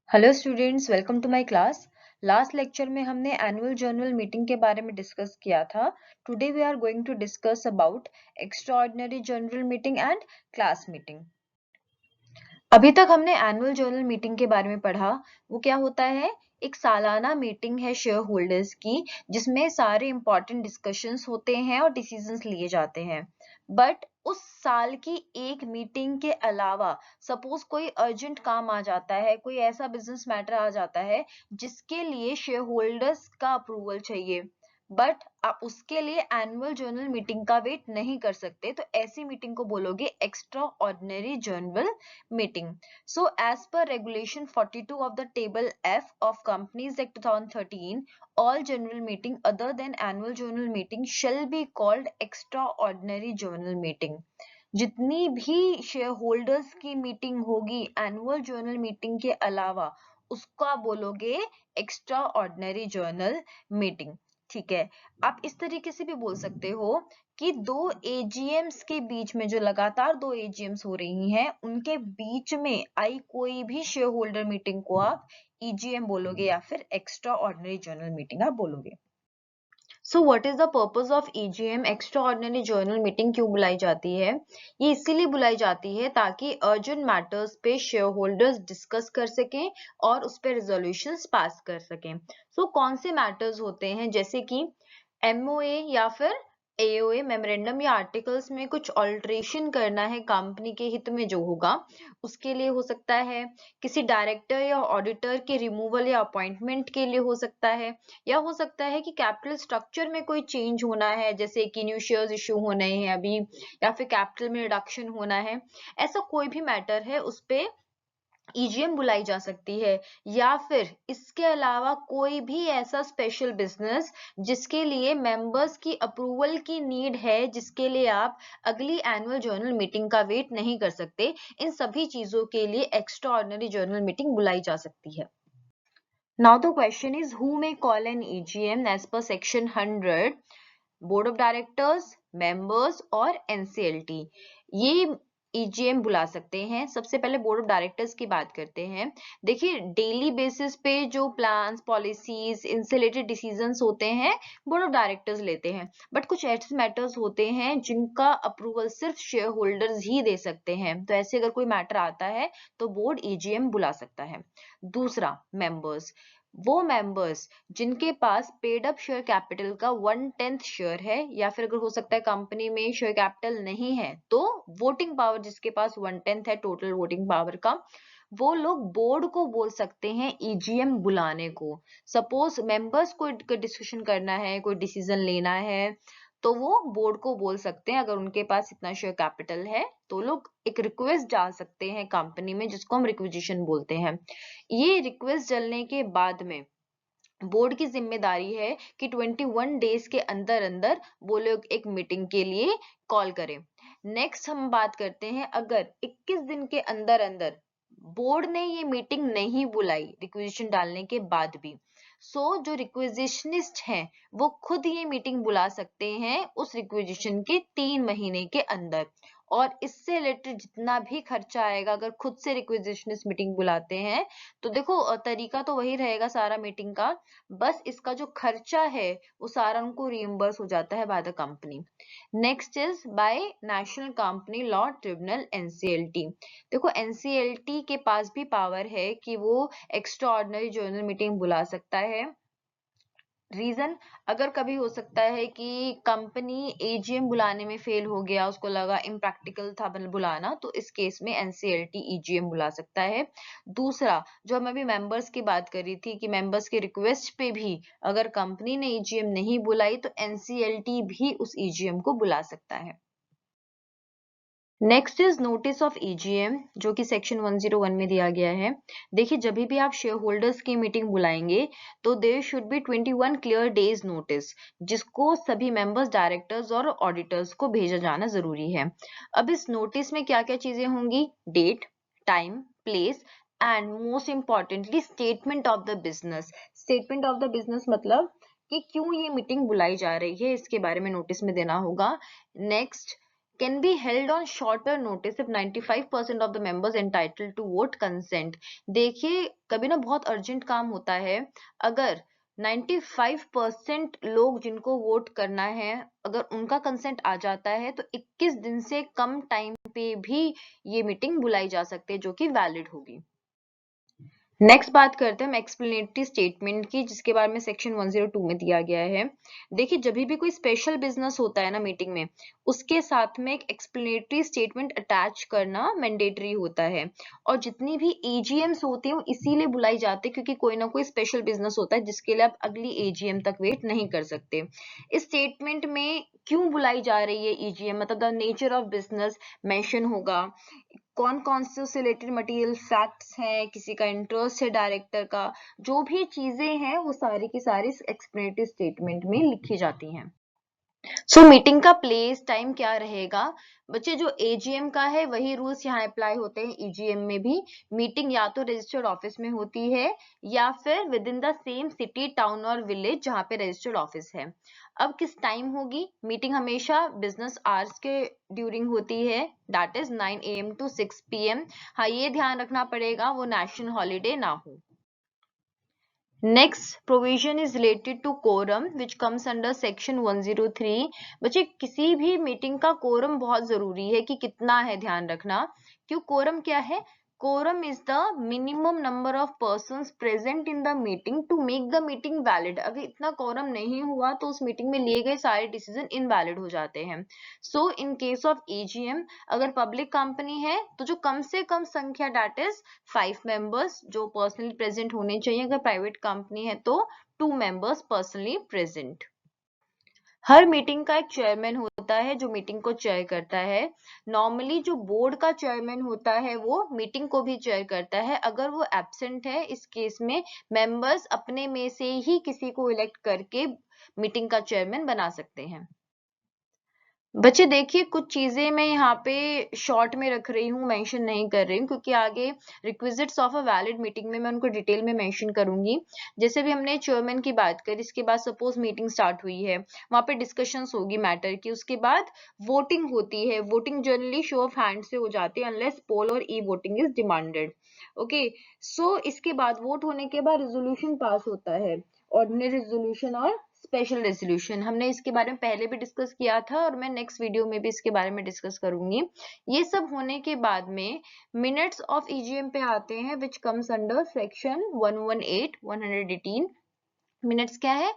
Hello students, welcome to my class. Last lecture में हमने annual general meeting के बारे में डिस्कस किया था। Today we are going to discuss about extraordinary general meeting and class meeting. अभी तक हमने एनुअल जर्नल मीटिंग के बारे में पढ़ा। वो क्या होता है? एक सालाना मीटिंग है शेयर होल्डर्स की, जिसमें सारे इंपॉर्टेंट डिस्कशंस होते हैं और डिसीजंस लिए जाते हैं। बट उस साल की एक मीटिंग के अलावा सपोज कोई अर्जेंट काम आ जाता है, कोई ऐसा बिजनेस मैटर आ जाता है जिसके लिए शेयर होल्डर्स का अप्रूवल चाहिए, बट आप उसके लिए एनुअल जर्नल मीटिंग का वेट नहीं कर सकते, तो ऐसी मीटिंग को बोलोगे extra ordinary general meeting. So, as per Regulation 42 of the Table F of Companies Act 2013, all general meeting other than annual general meeting shall be called extraordinary general meeting. जितनी भी share holders की meeting होगी annual general meeting के अलावा, उसका बोलोगे extra ordinary journal meeting. ठीक है, आप इस तरीके से भी बोल सकते हो कि दो एजीएम्स के बीच में, जो लगातार दो एजीएम्स हो रही हैं, उनके बीच में आई कोई भी शेयर होल्डर मीटिंग को आप ईजीएम बोलोगे या फिर एक्स्ट्रा ऑर्डिनरी जनरल मीटिंग आप बोलोगे। So what is the purpose of EGM? Extra ordinary general meeting क्यों बुलाई जाती है? ये इसीलिए बुलाई जाती है ताकि अर्जेंट मैटर्स पे शेयर होल्डर्स डिस्कस कर सकें और उस पर रिजोल्यूशंस पास कर सकें। सो कौन से मैटर्स होते हैं? जैसे कि एमओए या फिर एओए, मेमोरेंडम या आर्टिकल्स में कुछ ऑल्ट्रेशन करना है कंपनी के हित में जो होगा, उसके लिए हो सकता है। किसी डायरेक्टर या ऑडिटर के रिमूवल या अपॉइंटमेंट के लिए हो सकता है, या हो सकता है कि कैपिटल स्ट्रक्चर में कोई चेंज होना है, जैसे कि न्यू शेयर्स इश्यू होने हैं अभी, या फिर कैपिटल में रिडक्शन होना है। ऐसा कोई भी मैटर है उस पे ईजीएम बुलाई जा सकती है। या फिर इसके अलावा कोई भी ऐसा स्पेशल बिजनेस जिसके लिए मेंबर्स की अप्रूवल की नीड है, जिसके लिए आप अगली एनुअल जर्नल मीटिंग का वेट नहीं कर सकते, इन सभी चीजों के लिए एक्स्ट्रा ऑर्डिनरी जर्नल मीटिंग बुलाई जा सकती है। Now the question is, who may call an EGM as per section 100? Board of directors, members और एनसीएलटी, ये ईजीएम बुला सकते हैं। सबसे पहले बोर्ड ऑफ डायरेक्टर्स की बात करते हैं। देखिए, डेली बेसिस पे जो प्लान्स, पॉलिसीज, इनसे रिलेटेड डिसीजंस होते हैं, बोर्ड ऑफ डायरेक्टर्स लेते हैं। बट कुछ ऐसे मैटर्स होते हैं जिनका अप्रूवल सिर्फ शेयर होल्डर्स ही दे सकते हैं, तो ऐसे अगर कोई मैटर आता है तो बोर्ड ईजीएम बुला सकता है। दूसरा, मेंबर्स। वो मेंबर्स जिनके पास पेड अप शेयर कैपिटल का 1/10 शेयर है, या फिर अगर हो सकता है कंपनी में शेयर कैपिटल नहीं है, तो वोटिंग पावर जिसके पास 1/10 है टोटल वोटिंग पावर का, वो लोग बोर्ड को बोल सकते हैं ईजीएम बुलाने को। सपोज मेंबर्स को डिस्कशन करना है, कोई डिसीजन लेना है, तो वो बोर्ड को बोल सकते हैं। अगर उनके पास इतना शेयर कैपिटल है तो लोग एक रिक्वेस्ट डाल सकते हैं कंपनी में, जिसको हम रिक्विजिशन बोलते हैं। ये रिक्वेस्ट डालने के बाद में बोर्ड की जिम्मेदारी है कि 21 डेज के अंदर अंदर वो लोग एक मीटिंग के लिए कॉल करें। नेक्स्ट हम बात करते हैं, अगर 21 दिन के अंदर अंदर बोर्ड ने ये मीटिंग नहीं बुलाई रिक्वेजिशन डालने के बाद भी, सो जो रिक्वेजिशनिस्ट हैं वो खुद ये मीटिंग बुला सकते हैं उस रिक्वेजिशन के 3 महीने के अंदर। और इससे रिलेटेड जितना भी खर्चा आएगा, अगर खुद से रिक्वेजिशनिस्ट मीटिंग बुलाते हैं, तो देखो तरीका तो वही रहेगा सारा मीटिंग का, बस इसका जो खर्चा है वो सारा उनको रिइम्बर्स हो जाता है by the company. Next is by national company law tribunal, NCLT. देखो, एनसीएलटी के पास भी पावर है कि वो एक्स्ट्रा ऑर्डिनरी जनरल मीटिंग बुला सकता है। रीजन, अगर कभी हो सकता है कि कंपनी एजीएम बुलाने में फेल हो गया, उसको लगा इम्प्रैक्टिकल था बुलाना, तो इस केस में एनसीएलटी ईजीएम बुला सकता है। दूसरा, जो हम अभी मेंबर्स की बात करी थी कि मेंबर्स के रिक्वेस्ट पे भी अगर कंपनी ने ईजीएम नहीं बुलाई, तो एनसीएलटी भी उस ईजीएम को बुला सकता है। Next is notice of EGM, जो कि सेक्शन 101 में दिया गया है। देखिए, जब भी आप शेयर होल्डर्स की मीटिंग बुलाएंगे तो there should be 21 clear days notice, जिसको सभी मेंबर्स, डायरेक्टर्स और ऑडिटर्स को भेजा जाना जरूरी है। अब इस नोटिस में क्या क्या चीजें होंगी? Date, time, place and most importantly statement of the business. Statement of the business मतलब कि क्यों ये मीटिंग बुलाई जा रही है, इसके बारे में नोटिस में देना होगा। Next, can be held on shorter notice if 95% of the members entitled to vote consent. देखिए कभी ना बहुत अर्जेंट काम होता है, अगर 95% लोग जिनको वोट करना है अगर उनका कंसेंट आ जाता है तो 21 दिन से कम टाइम पे भी ये मीटिंग बुलाई जा सकती है जो कि वैलिड होगी। नेक्स्ट बात करते हैं हम एक्सप्लेनेटरी स्टेटमेंट की, जिसके बारे में सेक्शन 102 में दिया गया है। देखिए जब भी कोई स्पेशल बिजनेस होता है ना मीटिंग में, उसके साथ में एक एक्सप्लेनेटरी स्टेटमेंट अटैच करना मैंडेटरी होता है। और जितनी भी एजीएम्स होती हैं वो इसीलिए बुलाई जाती है क्योंकि कोई ना कोई स्पेशल बिजनेस होता है जिसके लिए आप अगली एजीएम तक वेट नहीं कर सकते। इस स्टेटमेंट में क्यों बुलाई जा रही है ईजीएम, मतलब the nature of business mention होगा, कौन कौन से उससे रिलेटेड मटेरियल फैक्ट्स हैं, किसी का इंटरेस्ट है डायरेक्टर का, जो भी चीजें हैं वो सारी की सारी एक्सप्लेनेटरी स्टेटमेंट में लिखी जाती हैं। सो मीटिंग का प्लेस टाइम क्या रहेगा बच्चे, जो एजीएम का है वही रूल्स यहाँ अप्लाई होते हैं ईजीएम में भी। मीटिंग या तो रजिस्टर्ड ऑफिस में होती है या फिर with in the same city town और विलेज जहाँ पे रजिस्टर्ड ऑफिस है। अब किस टाइम होगी मीटिंग, हमेशा बिजनेस आवर्स के ड्यूरिंग होती है, that is 9 AM to 6 PM। हाँ ये ध्यान रखना पड़ेगा वो नेशनल हॉलीडे ना हो। Next provision is related to quorum which comes under section 103। बच्चे किसी भी मीटिंग का quorum बहुत जरूरी है कि कितना है ध्यान रखना। क्यों quorum क्या है? Quorum is the minimum number of persons present in the meeting to make the meeting valid। अगर इतना quorum नहीं हुआ तो उस मीटिंग में लिए गए सारे डिसीजन इनवैलिड हो जाते हैं। So in case of AGM अगर पब्लिक कंपनी है तो जो कम से कम संख्या दैट इज 5 मेंबर्स जो पर्सनली प्रेजेंट होने चाहिए, अगर प्राइवेट कंपनी है तो 2 मेंबर्स पर्सनली प्रेजेंट। हर मीटिंग का एक चेयरमैन होता है जो मीटिंग को चेयर करता है। नॉर्मली जो बोर्ड का चेयरमैन होता है वो मीटिंग को भी चेयर करता है। अगर वो एब्सेंट है इस केस में मेंबर्स अपने में से ही किसी को इलेक्ट करके मीटिंग का चेयरमैन बना सकते हैं। बच्चे देखिए कुछ चीजें मैं यहाँ पे शॉर्ट में रख रही हूँ, मेंशन नहीं कर रही हूँ क्योंकि आगे requisites of a valid meeting में मैं उनको डिटेल में मेंशन करूंगी। जैसे भी हमने चेयरमैन की बात करी, इसके बाद सपोज मीटिंग स्टार्ट हुई है, वहां पे डिस्कशंस होगी मैटर की, उसके बाद वोटिंग होती है। Voting generally show of hand से हो जाती है अनलेस पोल और e voting is demanded. Okay, so इसके बाद वोट होने के बाद रेजोल्यूशन पास होता है, ऑर्डिनरी रेजोल्यूशन और स्पेशल रेजोल्यूशन। हमने इसके बारे में पहले भी डिस्कस किया था और मैं नेक्स्ट वीडियो में भी इसके बारे में डिस्कस करूंगी। ये सब होने के बाद में मिनट्स ऑफ ईजीएम पे आते हैं which comes under section 118 118। Minutes क्या है?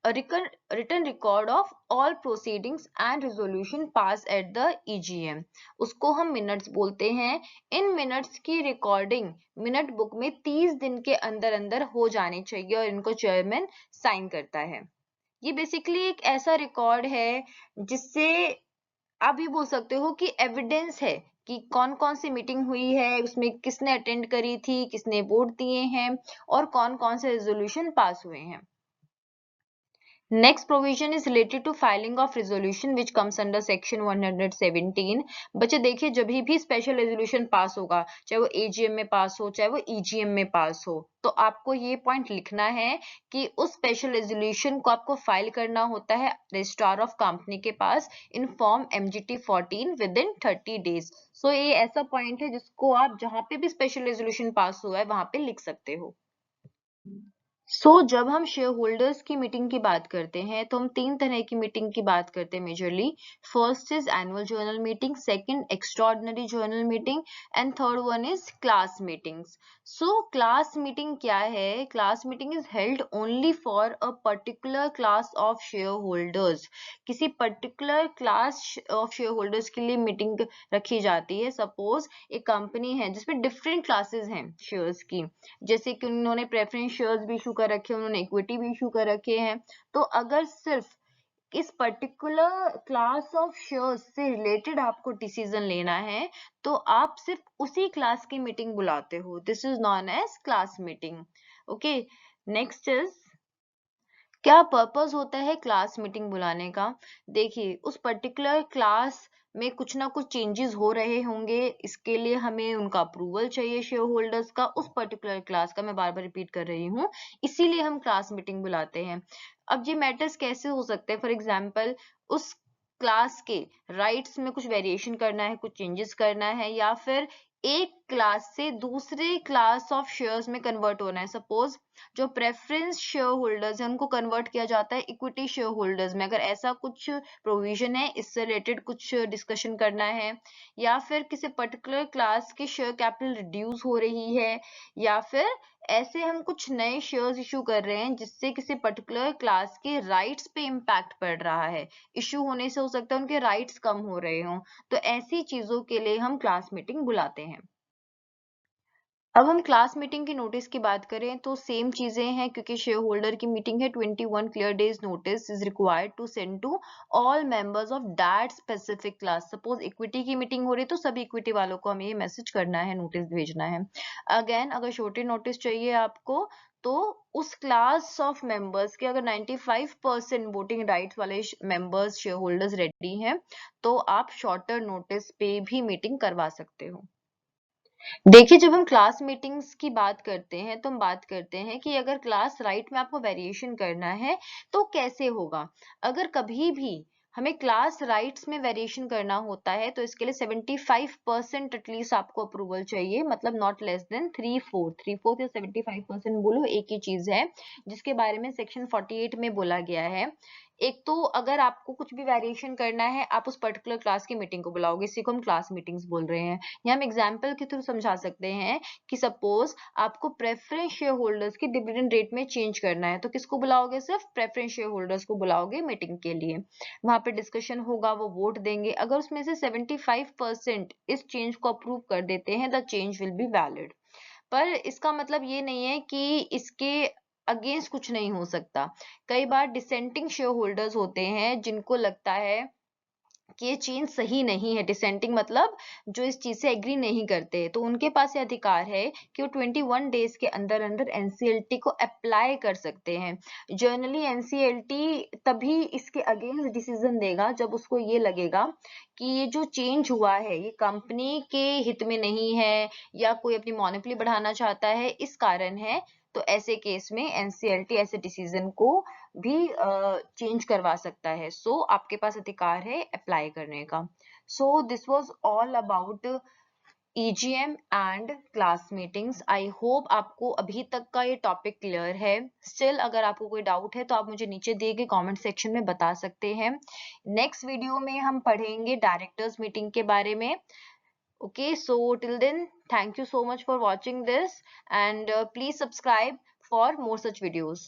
A written record of all proceedings and resolution passed at the EGM, उसको हम मिनट्स बोलते हैं। इन मिनट्स की रिकॉर्डिंग मिनट बुक में 30 दिन के अंदर अंदर हो जानी चाहिए और इनको चेयरमैन साइन करता है। ये बेसिकली एक ऐसा रिकॉर्ड है जिससे आप ये बोल सकते हो कि एविडेंस है कि कौन कौन सी मीटिंग हुई है, उसमें किसने अटेंड करी थी, किसने वोट दिए हैं और कौन कौन से रेजोल्यूशन पास हुए हैं। Next provision is related to filing of resolution which comes under section 117। बच्चे देखिए जब भी स्पेशल रेजोल्यूशन पास होगा, चाहे वो एजीएम में पास हो चाहे वो ईजीएम में पास हो, तो आपको ये पॉइंट लिखना है कि उस स्पेशल रेजोल्यूशन को आपको फाइल करना होता है रजिस्ट्रार ऑफ कंपनी के पास in form MGT 14 within 30 days. So ये ऐसा पॉइंट है जिसको आप जहां पे भी स्पेशल रेजोल्यूशन पास हुआ है वहां पे लिख सकते हो। जब हम शेयर होल्डर्स की मीटिंग की बात करते हैं तो हम 3 तरह की मीटिंग की बात करते हैं majorly. First is annual general meeting, second extraordinary general meeting and third one is class meetings. Class meeting क्या है? Class meeting is held only for a particular class of shareholders. किसी particular class of shareholders के लिए meeting रखी जाती है। Suppose एक company है जिसमें डिफरेंट क्लासेस हैं शेयर्स की, जैसे कि उन्होंने प्रेफरेंस शेयर्स भी इशू कर रखे हैं, उन्होंने इक्विटी भी इशू कर रखे हैं। तो अगर सिर्फ इस पर्टिकुलर क्लास ऑफ शेयर्स से रिलेटेड आपको डिसीजन लेना है तो आप सिर्फ उसी क्लास की मीटिंग बुलाते हो। This is known as class meeting. Okay, next is क्या पर्पस होता है क्लास मीटिंग बुलाने का? देखिए उस पर्टिकुलर क्लास में कुछ ना कुछ चेंजेस हो रहे होंगे, इसके लिए हमें उनका अप्रूवल चाहिए शेयर होल्डर्स का, उस पर्टिकुलर क्लास का, मैं बार बार रिपीट कर रही हूँ, इसीलिए हम क्लास मीटिंग बुलाते हैं। अब ये मैटर्स कैसे हो सकते हैं? फॉर एग्जाम्पल उस क्लास के राइट्स में कुछ वेरिएशन करना है, कुछ चेंजेस करना है, या फिर एक क्लास से दूसरे क्लास ऑफ शेयर्स में कन्वर्ट होना है। सपोज जो प्रेफरेंस शेयर होल्डर्स है उनको कन्वर्ट किया जाता है इक्विटी शेयर होल्डर्स में, अगर ऐसा कुछ प्रोविजन है, इससे रिलेटेड कुछ डिस्कशन करना है, या फिर किसी पर्टिकुलर क्लास के शेयर कैपिटल रिड्यूस हो रही है, या फिर ऐसे हम कुछ नए शेयर्स इशू कर रहे हैं जिससे किसी पर्टिकुलर क्लास के राइट्स पे इम्पैक्ट पड़ रहा है। इशू होने से हो सकता है उनके राइट्स कम हो रहे हों, तो ऐसी चीजों के लिए हम क्लास मीटिंग बुलाते हैं। अब हम क्लास मीटिंग की नोटिस की बात करें तो सेम चीजें हैं, क्योंकि शेयर होल्डर की मीटिंग है, 21 clear days notice is required to send to all members of that specific class. Suppose equity की मीटिंग हो रही है तो सभी इक्विटी वालों को हमें ये मैसेज करना है, नोटिस भेजना है। अगेन अगर छोटी नोटिस चाहिए आपको तो उस क्लास ऑफ मेंबर्स के अगर 95% वोटिंग राइट्स वाले मेंबर्स शेयर होल्डर्स रेडी हैं तो आप शॉर्टर नोटिस पे भी मीटिंग करवा सकते हो। देखिए, जब हम क्लास मीटिंग्स की बात करते हैं तो हम बात करते हैं कि अगर क्लास राइट में आपको वेरिएशन करना है तो कैसे होगा। अगर कभी भी हमें क्लास राइट्स में वेरिएशन करना होता है तो इसके लिए 75% एटलीस्ट आपको अप्रूवल चाहिए, मतलब नॉट लेस देन 3/4 या 75% बोलो एक ही चीज है, जिसके बारे में सेक्शन 48 में बोला गया है। एक तो अगर आपको कुछ भी वेरिएशन करना है आप उस पर्टिकुलर क्लास की मीटिंग को बुलाओगे, इसी को हम क्लास मीटिंग्स बोल रहे हैं। या हम एग्जाम्पल के थ्रू समझा सकते हैं कि सपोज आपको प्रेफरेंस शेयर होल्डर्स की डिविडेंड रेट में चेंज करना है तो किसको बुलाओगे, सिर्फ प्रेफरेंस शेयर होल्डर्स को बुलाओगे मीटिंग के लिए। वहां पे डिस्कशन होगा, वो वोट देंगे, अगर उसमें से 75% इस चेंज को अप्रूव कर देते हैं the change will be valid. पर इसका मतलब ये नहीं है कि इसके अगेंस्ट कुछ नहीं हो सकता। कई बार डिसेंटिंग शेयर होल्डर्स होते हैं जिनको लगता है कि ये चेंज सही नहीं है, डिसेंटिंग मतलब जो इस चीज से एग्री नहीं करते, तो उनके पास ये अधिकार है कि वो 21 डेज के अंदर अंदर एनसीएलटी को अप्लाई कर सकते हैं। जनरली एनसीएलटी तभी इसके अगेंस्ट डिसीजन देगा जब उसको ये लगेगा कि ये जो चेंज हुआ है ये कंपनी के हित में नहीं है या कोई अपनी मोनोपोली बढ़ाना चाहता है, इस कारण है। तो ऐसे केस में एनसीएलटी ऐसे डिसीजन को भी चेंज करवा सकता है। सो आपके पास अधिकार है अप्लाई करने का। So this was all about EGM and class meetings. I hope आपको अभी तक का ये टॉपिक क्लियर है। स्टिल अगर आपको कोई डाउट है तो आप मुझे नीचे दिए गए कमेंट सेक्शन में बता सकते हैं। नेक्स्ट वीडियो में हम पढ़ेंगे डायरेक्टर्स मीटिंग के बारे में। Okay, so till then, thank you so much for watching this and please subscribe for more such videos.